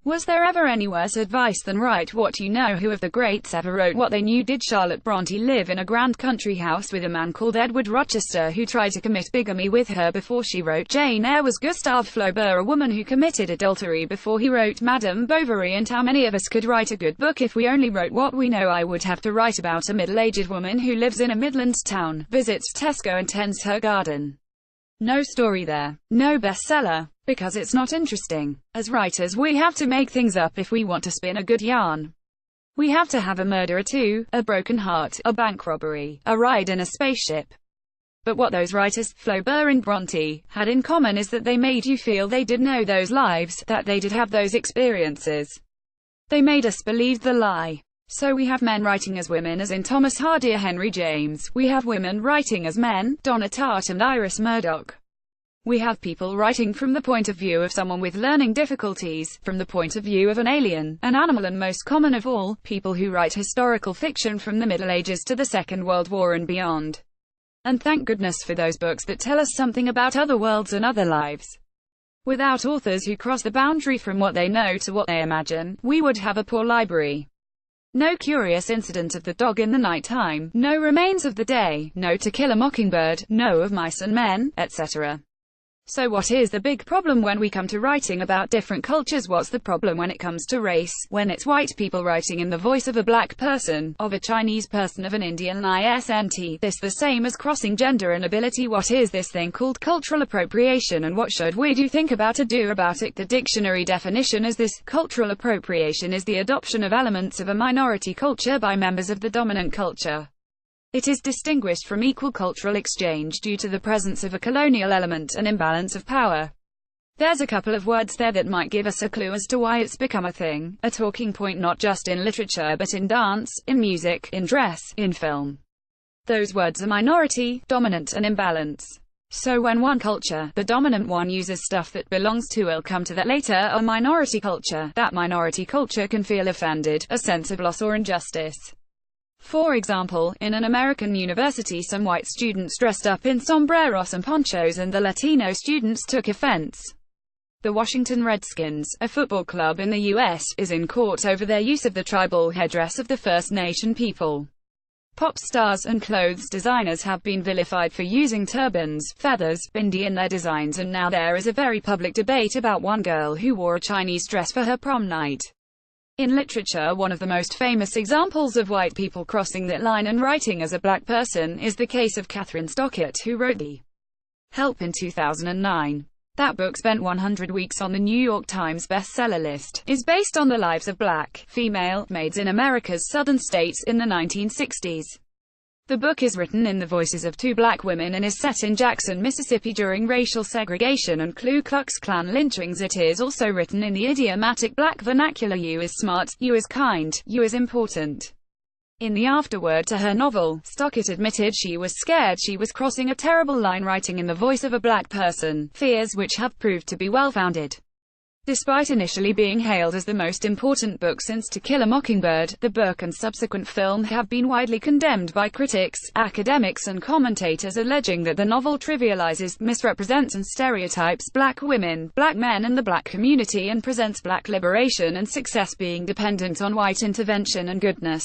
Was there ever any worse advice than write what you know? Who of the greats ever wrote what they knew? Did Charlotte Bronte live in a grand country house with a man called Edward Rochester who tried to commit bigamy with her before she wrote Jane Eyre? Was Gustave Flaubert a woman who committed adultery before he wrote Madame Bovary? And how many of us could write a good book if we only wrote what we know? I would have to write about a middle-aged woman who lives in a Midlands town, visits Tesco and tends her garden. No story there. No bestseller. Because it's not interesting. As writers, we have to make things up if we want to spin a good yarn. We have to have a murder or two, a broken heart, a bank robbery, a ride in a spaceship. But what those writers, Flaubert and Bronte, had in common is that they made you feel they did know those lives, that they did have those experiences. They made us believe the lie. So we have men writing as women, as in Thomas Hardy or Henry James. We have women writing as men, Donna Tartt and Iris Murdoch. We have people writing from the point of view of someone with learning difficulties, from the point of view of an alien, an animal, and most common of all, people who write historical fiction from the Middle Ages to the Second World War and beyond. And thank goodness for those books that tell us something about other worlds and other lives. Without authors who cross the boundary from what they know to what they imagine, we would have a poor library. No Curious Incident of the Dog in the Night Time, no Remains of the Day, no To Kill a Mockingbird, no Of Mice and Men, etc. So what is the big problem when we come to writing about different cultures? What's the problem when it comes to race, when it's white people writing in the voice of a black person, of a Chinese person, of an Indian? Isn't this the same as crossing gender and ability? What is this thing called cultural appropriation, and what should we think about it? The dictionary definition is this: cultural appropriation is the adoption of elements of a minority culture by members of the dominant culture. It is distinguished from equal cultural exchange due to the presence of a colonial element, an imbalance of power. There's a couple of words there that might give us a clue as to why it's become a thing, a talking point not just in literature but in dance, in music, in dress, in film. Those words are minority, dominant, and imbalance. So when one culture, the dominant one, uses stuff that belongs to, we'll come to that later, a minority culture, that minority culture can feel offended, a sense of loss or injustice. For example, in an American university, some white students dressed up in sombreros and ponchos and the Latino students took offense. The Washington Redskins, a football club in the U.S., is in court over their use of the tribal headdress of the First Nation people. Pop stars and clothes designers have been vilified for using turbans, feathers, bindi in their designs, and now there is a very public debate about one girl who wore a Chinese dress for her prom night. In literature, one of the most famous examples of white people crossing that line and writing as a black person is the case of Kathryn Stockett, who wrote The Help in 2009. That book spent 100 weeks on the New York Times bestseller list, is based on the lives of black, female, maids in America's southern states in the 1960s. The book is written in the voices of two black women and is set in Jackson, Mississippi during racial segregation and Ku Klux Klan lynchings. It is also written in the idiomatic black vernacular: you is smart, you is kind, you is important. In the afterword to her novel, Stockett admitted she was scared she was crossing a terrible line writing in the voice of a black person, fears which have proved to be well-founded. Despite initially being hailed as the most important book since To Kill a Mockingbird, the book and subsequent film have been widely condemned by critics, academics and commentators, alleging that the novel trivializes, misrepresents and stereotypes black women, black men and the black community, and presents black liberation and success being dependent on white intervention and goodness.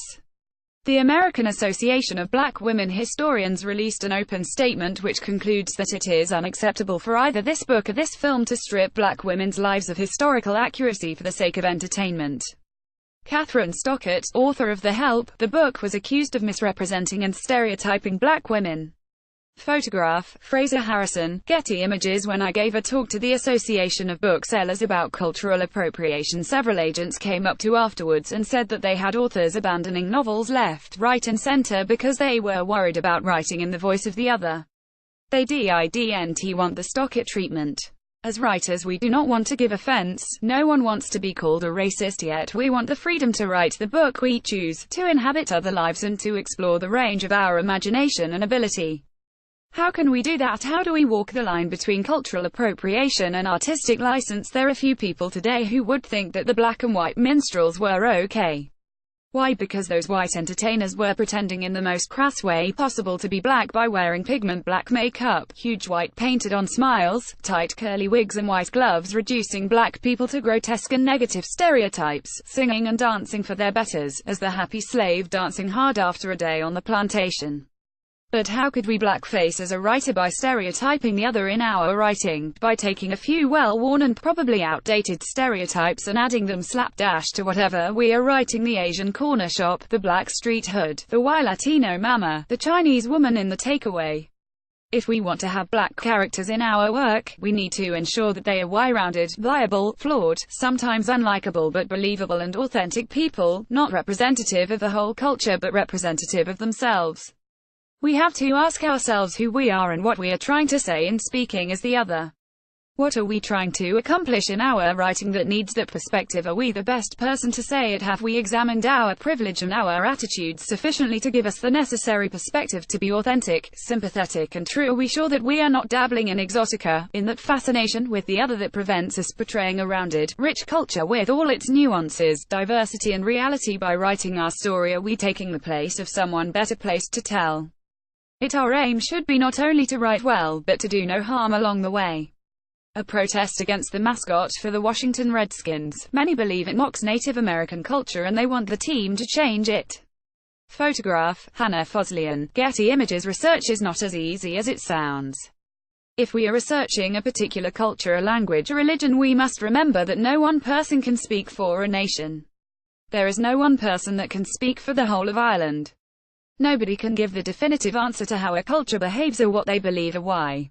The American Association of Black Women Historians released an open statement which concludes that it is unacceptable for either this book or this film to strip black women's lives of historical accuracy for the sake of entertainment. Kathryn Stockett, author of The Help, the book, was accused of misrepresenting and stereotyping black women. Photograph, Fraser Harrison, Getty Images. When I gave a talk to the Association of Booksellers about cultural appropriation, several agents came up to afterwards and said that they had authors abandoning novels left, right and center because they were worried about writing in the voice of the other. They didn't want the Stockett treatment. As writers, we do not want to give offense, no one wants to be called a racist, yet we want the freedom to write the book we choose, to inhabit other lives and to explore the range of our imagination and ability. How can we do that? How do we walk the line between cultural appropriation and artistic license? There are few people today who would think that the black and white minstrels were okay. Why? Because those white entertainers were pretending in the most crass way possible to be black by wearing pigment black makeup, huge white painted-on smiles, tight curly wigs and white gloves, reducing black people to grotesque and negative stereotypes, singing and dancing for their betters, as the happy slave dancing hard after a day on the plantation. But how could we blackface as a writer? By stereotyping the other in our writing, by taking a few well-worn and probably outdated stereotypes and adding them slapdash to whatever we are writing: the Asian corner shop, the black street hood, the white Latino mama, the Chinese woman in the takeaway. If we want to have black characters in our work, we need to ensure that they are well-rounded, liable, flawed, sometimes unlikable but believable and authentic people, not representative of the whole culture but representative of themselves. We have to ask ourselves who we are and what we are trying to say in speaking as the other. What are we trying to accomplish in our writing that needs that perspective? Are we the best person to say it? Have we examined our privilege and our attitudes sufficiently to give us the necessary perspective to be authentic, sympathetic and true? Are we sure that we are not dabbling in exotica, in that fascination with the other that prevents us portraying a rounded, rich culture with all its nuances, diversity and reality? By writing our story, are we taking the place of someone better placed to tell it? Our aim should be not only to write well, but to do no harm along the way. A protest against the mascot for the Washington Redskins. Many believe it mocks Native American culture and they want the team to change it. Photograph, Hannah Foslian, Getty Images. Research is not as easy as it sounds. If we are researching a particular culture, a language, a religion, we must remember that no one person can speak for a nation. There is no one person that can speak for the whole of Ireland. Nobody can give the definitive answer to how a culture behaves or what they believe or why.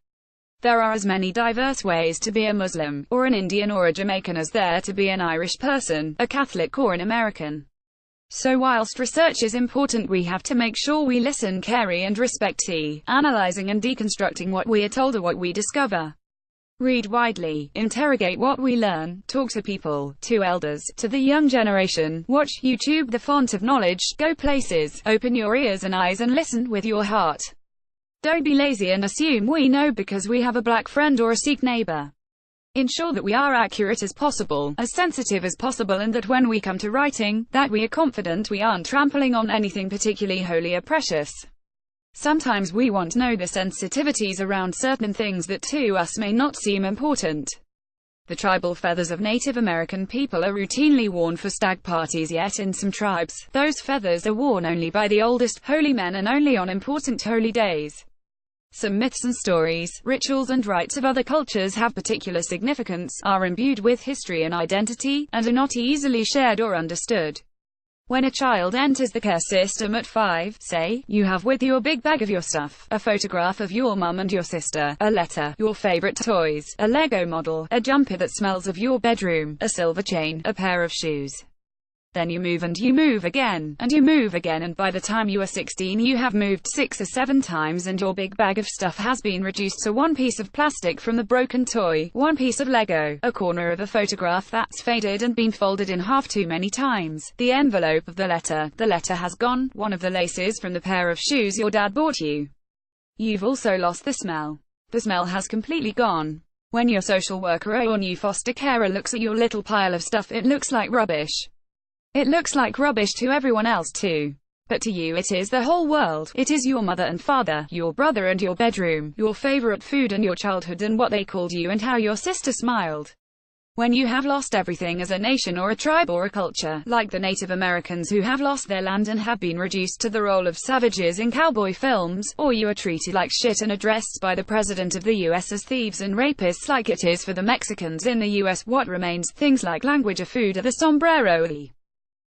There are as many diverse ways to be a Muslim, or an Indian or a Jamaican as there to be an Irish person, a Catholic or an American. So whilst research is important, we have to make sure we listen, care and respect, analyzing and deconstructing what we are told or what we discover. Read widely, interrogate what we learn, talk to people, to elders, to the young generation, watch YouTube, the font of knowledge, go places, open your ears and eyes and listen with your heart. Don't be lazy and assume we know because we have a black friend or a Sikh neighbor. Ensure that we are accurate as possible, as sensitive as possible, and that when we come to writing, that we are confident we aren't trampling on anything particularly holy or precious. Sometimes we want to know the sensitivities around certain things that to us may not seem important. The tribal feathers of Native American people are routinely worn for stag parties, yet in some tribes, those feathers are worn only by the oldest, holy men and only on important holy days. Some myths and stories, rituals and rites of other cultures have particular significance, are imbued with history and identity, and are not easily shared or understood. When a child enters the care system at 5, say, you have with your big bag of your stuff, a photograph of your mum and your sister, a letter, your favorite toys, a Lego model, a jumper that smells of your bedroom, a silver chain, a pair of shoes. Then you move and you move again, and you move again, and by the time you are 16 you have moved 6 or 7 times and your big bag of stuff has been reduced to one piece of plastic from the broken toy, one piece of Lego, a corner of a photograph that's faded and been folded in half too many times, the envelope of the letter has gone, one of the laces from the pair of shoes your dad bought you. You've also lost the smell. The smell has completely gone. When your social worker or your new foster carer looks at your little pile of stuff, it looks like rubbish. It looks like rubbish to everyone else too. But to you it is the whole world. It is your mother and father, your brother and your bedroom, your favorite food and your childhood and what they called you and how your sister smiled. When you have lost everything as a nation or a tribe or a culture, like the Native Americans who have lost their land and have been reduced to the role of savages in cowboy films, or you are treated like shit and addressed by the President of the US as thieves and rapists like it is for the Mexicans in the US, what remains? Things like language or food or the sombrero, the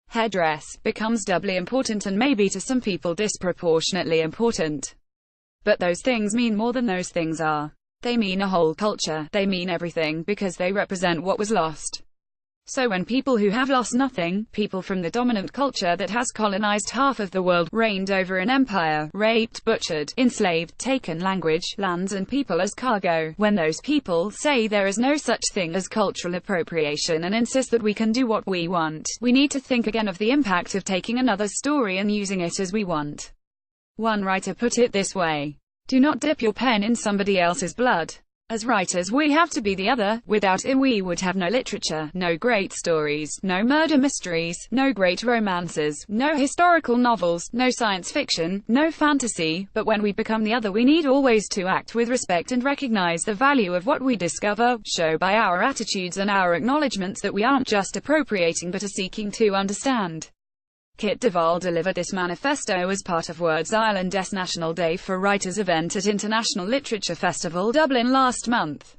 headdress, becomes doubly important and maybe to some people disproportionately important. But those things mean more than those things are. They mean a whole culture, they mean everything, because they represent what was lost. So when people who have lost nothing, people from the dominant culture that has colonized half of the world, reigned over an empire, raped, butchered, enslaved, taken language, lands and people as cargo, when those people say there is no such thing as cultural appropriation and insist that we can do what we want, we need to think again of the impact of taking another story and using it as we want. One writer put it this way: do not dip your pen in somebody else's blood. As writers we have to be the other. Without it we would have no literature, no great stories, no murder mysteries, no great romances, no historical novels, no science fiction, no fantasy. But when we become the other we need always to act with respect and recognize the value of what we discover, show by our attitudes and our acknowledgements that we aren't just appropriating but are seeking to understand. Kit Duvall delivered this manifesto as part of Words Island's National Day for Writers event at International Literature Festival Dublin last month.